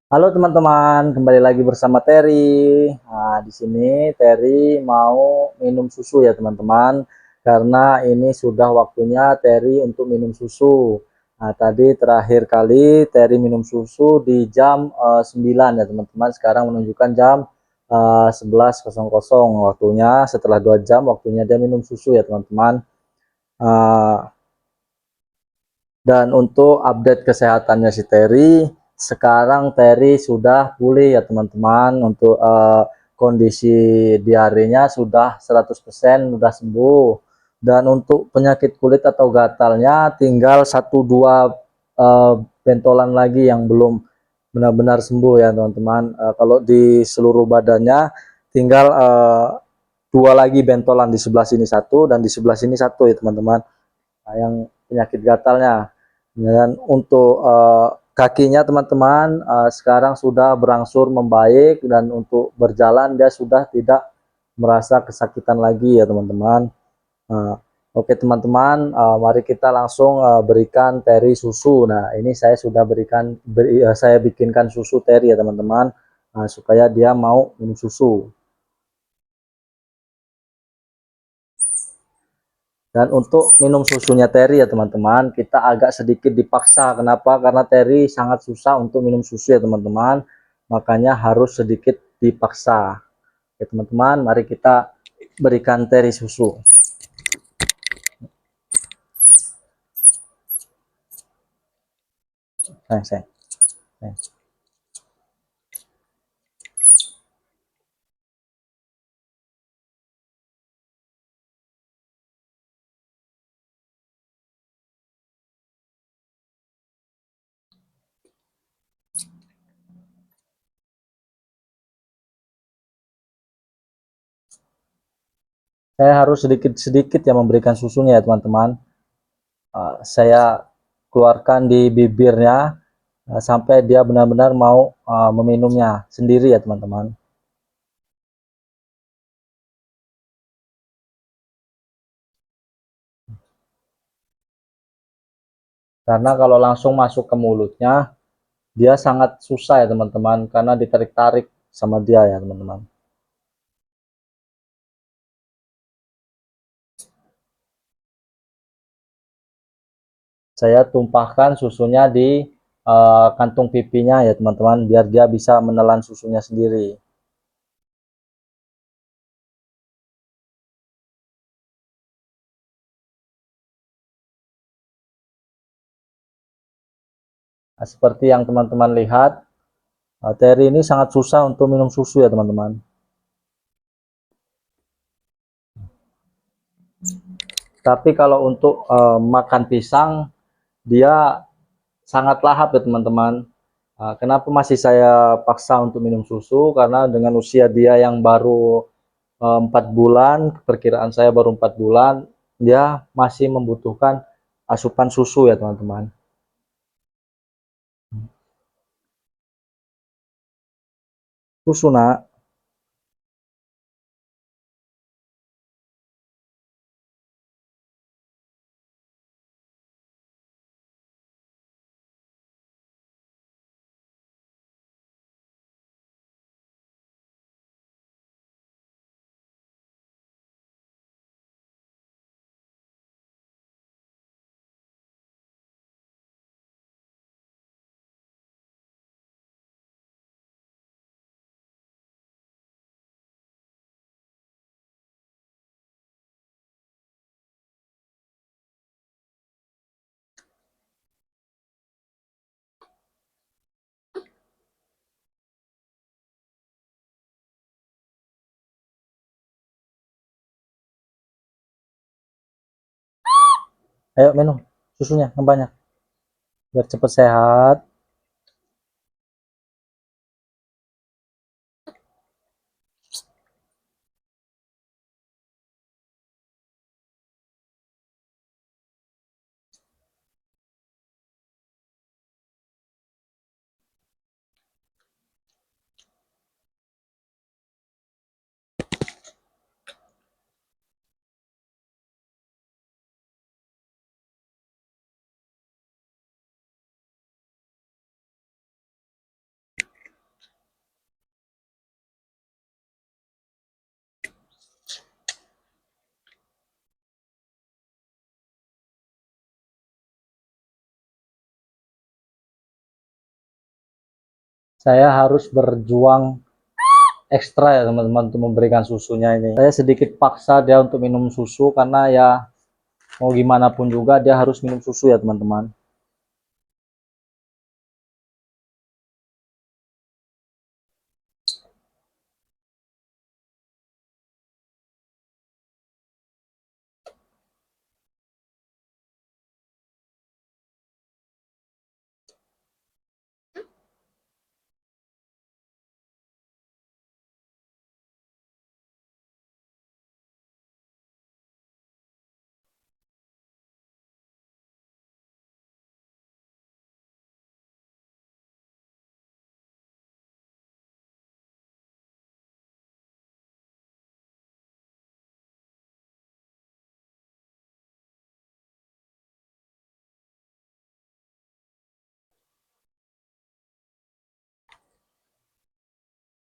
Halo teman-teman, kembali lagi bersama Terry. Nah, di sini Terry mau minum susu ya teman-teman, karena ini sudah waktunya Terry untuk minum susu. Nah, tadi terakhir kali Terry minum susu di jam 9 ya teman-teman. Sekarang menunjukkan jam 11.00 waktunya. Setelah 2 jam waktunya dia minum susu ya teman-teman. Uh, Dan untuk update kesehatannya si Terry, sekarang Terry sudah pulih ya teman-teman. Untuk kondisi diarenya sudah 100% sudah sembuh. Dan untuk penyakit kulit atau gatalnya tinggal 1-2 bentolan lagi yang belum benar-benar sembuh ya teman-teman. Kalau di seluruh badannya tinggal 2 lagi bentolan, di sebelah sini satu dan di sebelah sini satu ya teman-teman. Nah, yang penyakit gatalnya. Dan untuk kakinya teman-teman sekarang sudah berangsur membaik, dan untuk berjalan dia sudah tidak merasa kesakitan lagi ya teman-teman. Oke teman-teman, mari kita langsung berikan Terry susu. Nah, ini saya sudah saya bikinkan susu Terry ya teman-teman, supaya dia mau minum susu. Dan untuk minum susunya Terry ya teman-teman, kita agak sedikit dipaksa. Kenapa? Karena Terry sangat susah untuk minum susu ya teman-teman. Makanya harus sedikit dipaksa. Ya teman-teman, mari kita berikan Terry susu. Sayang, sayang, sayang. Saya harus sedikit-sedikit ya memberikan susunya ya teman-teman. Saya keluarkan di bibirnya sampai dia benar-benar mau meminumnya sendiri ya teman-teman. Karena kalau langsung masuk ke mulutnya, dia sangat susah ya teman-teman, karena ditarik-tarik sama dia ya teman-teman. Saya tumpahkan susunya di kantung pipinya ya teman-teman, biar dia bisa menelan susunya sendiri. Nah, seperti yang teman-teman lihat, Terry ini sangat susah untuk minum susu ya teman-teman. Tapi kalau untuk makan pisang, dia sangat lahap ya teman-teman. Kenapa masih saya paksa untuk minum susu? Karena dengan usia dia yang baru 4 bulan, perkiraan saya baru 4 bulan, dia masih membutuhkan asupan susu ya teman-teman. Susu nak. Ayo minum susunya yang banyak biar cepat sehat. saya harus berjuang ekstra ya teman-teman untuk memberikan susunya ini. Saya sedikit paksa dia untuk minum susu karena ya mau gimana pun juga dia harus minum susu ya teman-teman.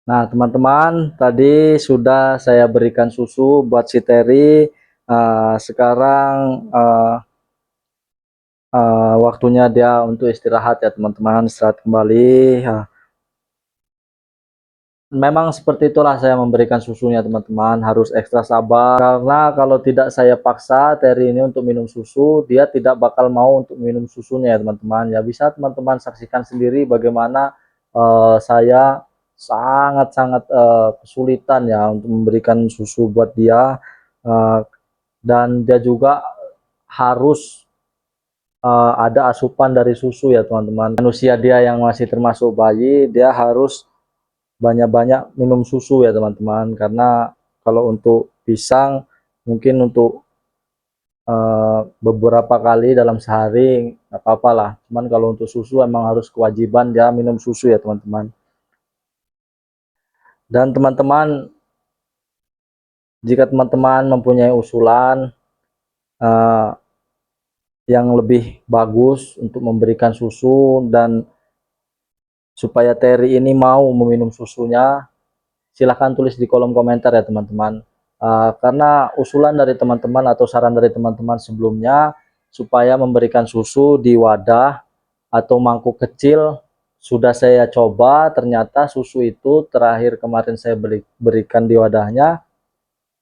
Nah, teman-teman, tadi sudah saya berikan susu buat si Terry. Sekarang waktunya dia untuk istirahat ya teman-teman, istirahat kembali. Memang seperti itulah saya memberikan susunya teman-teman, harus ekstra sabar. Karena kalau tidak saya paksa Terry ini untuk minum susu, dia tidak bakal mau untuk minum susunya ya teman-teman. Ya bisa teman-teman saksikan sendiri bagaimana saya sangat-sangat kesulitan ya untuk memberikan susu buat dia. Uh, dan dia juga harus ada asupan dari susu ya teman-teman. Manusia dia yang masih termasuk bayi, dia harus banyak-banyak minum susu ya teman-teman, karena kalau untuk pisang mungkin untuk beberapa kali dalam sehari nggak apa-apa lah, cuman kalau untuk susu emang harus kewajiban dia minum susu ya teman-teman. Dan teman-teman, jika teman-teman mempunyai usulan uh, yang lebih bagus untuk memberikan susu dan supaya Terry ini mau meminum susunya, silahkan tulis di kolom komentar ya teman-teman. Karena usulan dari teman-teman atau saran dari teman-teman sebelumnya supaya memberikan susu di wadah atau mangkuk kecil sudah saya coba, ternyata susu itu terakhir kemarin saya berikan di wadahnya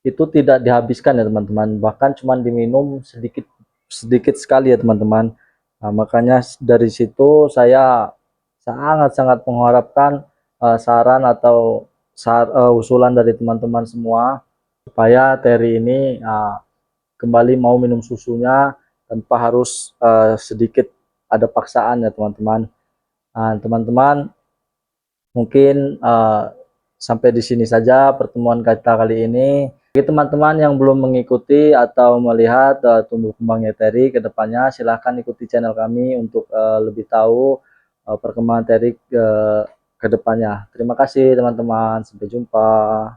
itu tidak dihabiskan ya teman-teman, bahkan cuma diminum sedikit sedikit sekali ya teman-teman. Makanya dari situ saya sangat-sangat mengharapkan saran atau usulan dari teman-teman semua supaya Terry ini kembali mau minum susunya tanpa harus sedikit ada paksaan ya teman-teman. Teman-teman, mungkin sampai di sini saja pertemuan kita kali ini. Bagi teman-teman yang belum mengikuti atau melihat tumbuh kembangnya Terry ke depannya, silahkan ikuti channel kami untuk lebih tahu perkembangan Terry ke depannya. Terima kasih teman-teman, sampai jumpa.